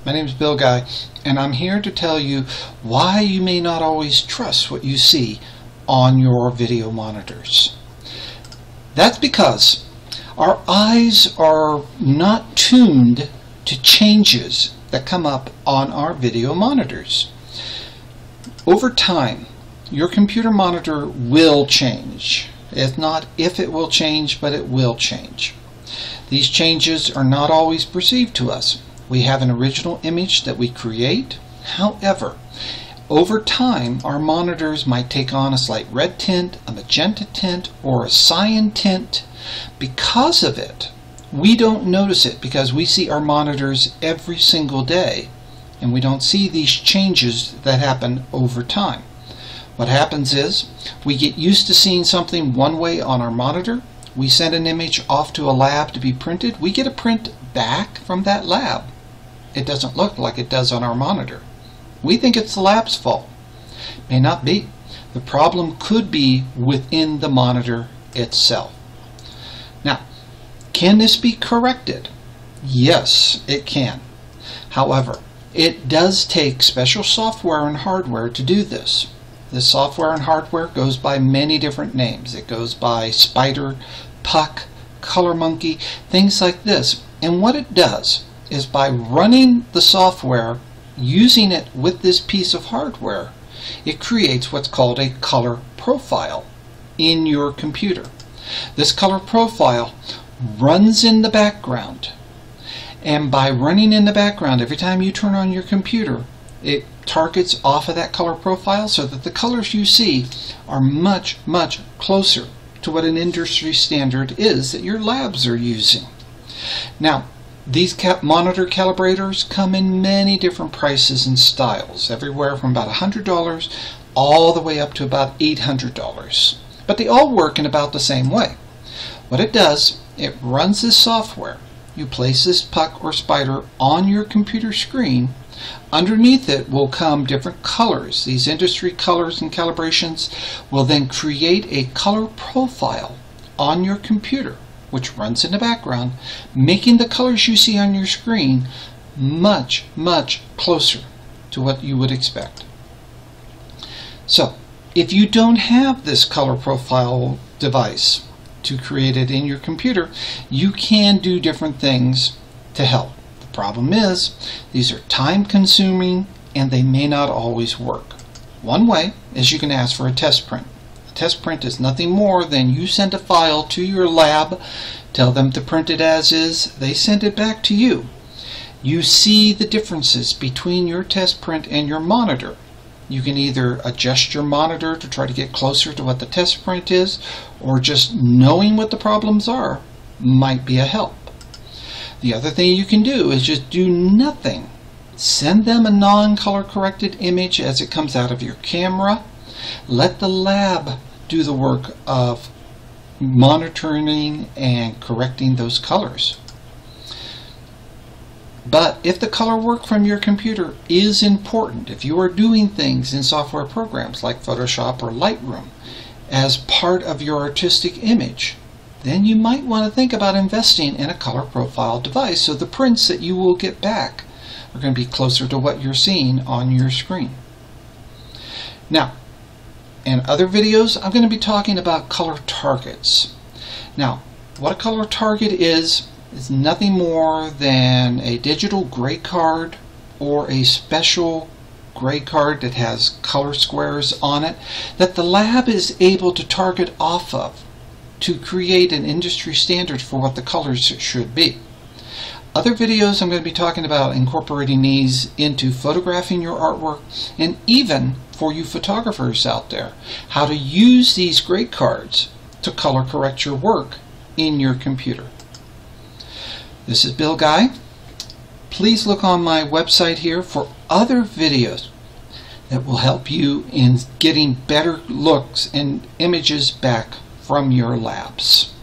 My name is Bill Guy, and I'm here to tell you why you may not always trust what you see on your video monitors. That's because our eyes are not tuned to changes that come up on our video monitors. Over time, your computer monitor will change. It's not if it will change, but it will change. These changes are not always perceived to us. We have an original image that we create. However, over time, our monitors might take on a slight red tint, a magenta tint, or a cyan tint. Because of it, we don't notice it because we see our monitors every single day, and we don't see these changes that happen over time. What happens is we get used to seeing something one way on our monitor. We send an image off to a lab to be printed. We get a print back from that lab. It doesn't look like it does on our monitor. We think it's the lab's fault. May not be. The problem could be within the monitor itself. Now, can this be corrected? Yes, it can. However, it does take special software and hardware to do this. The software and hardware goes by many different names. It goes by Spider, Puck, Color Monkey, things like this. And what it does is by running the software, using it with this piece of hardware, it creates what's called a color profile in your computer. This color profile runs in the background. And by running in the background, every time you turn on your computer, it targets off of that color profile so that the colors you see are much, much closer to what an industry standard is that your labs are using. Now, these monitor calibrators come in many different prices and styles, everywhere from about $100 all the way up to about $800. But they all work in about the same way. What it does, it runs this software. You place this Puck or Spider on your computer screen. Underneath it will come different colors. These industry colors and calibrations will then create a color profile on your computer, which runs in the background, making the colors you see on your screen much, much closer to what you would expect. So, if you don't have this color profile device to create it in your computer, you can do different things to help. The problem is, these are time-consuming and they may not always work. One way is you can ask for a test print. A test print is nothing more than you send a file to your lab, tell them to print it as is, they send it back to you. You see the differences between your test print and your monitor. You can either adjust your monitor to try to get closer to what the test print is, or just knowing what the problems are might be a help. The other thing you can do is just do nothing. Send them a non-color corrected image as it comes out of your camera. Let the lab do the work of monitoring and correcting those colors. But if the color work from your computer is important, if you are doing things in software programs like Photoshop or Lightroom as part of your artistic image, then you might want to think about investing in a color profile device so the prints that you will get back are going to be closer to what you're seeing on your screen. Now, in other videos, I'm going to be talking about color targets. Now, what a color target is nothing more than a digital gray card or a special gray card that has color squares on it that the lab is able to target off of to create an industry standard for what the colors should be. Other videos I'm going to be talking about incorporating these into photographing your artwork, and even for you photographers out there, how to use these gray cards to color correct your work in your computer. This is Bill Guy. Please look on my website here for other videos that will help you in getting better looks and images back from your labs.